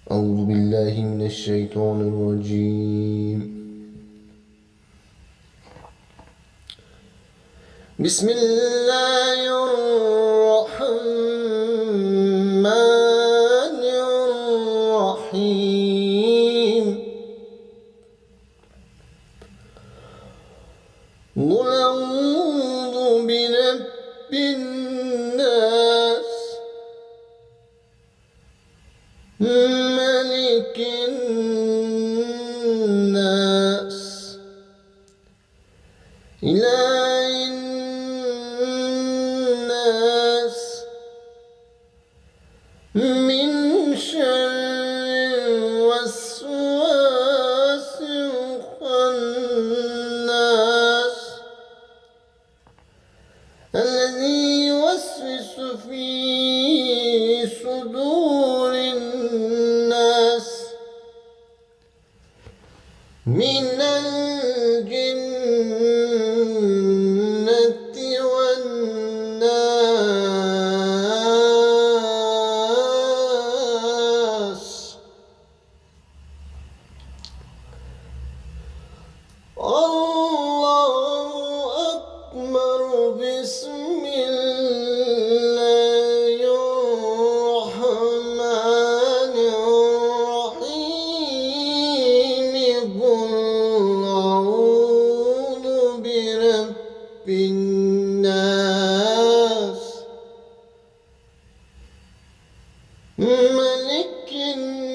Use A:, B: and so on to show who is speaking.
A: أعوذ بالله من الشيطان الرجيم. بسم الله الرحمن الرحيم. قل أعوذ برب الناس ملك الناس إله الناس من شر الوسواس الخناس الذي يوسوس في صدور الناس من الجنة والناس. الله أكبر. بسم الله الرحمن الرحيم. قل أعوذ برب الناس ملك الناس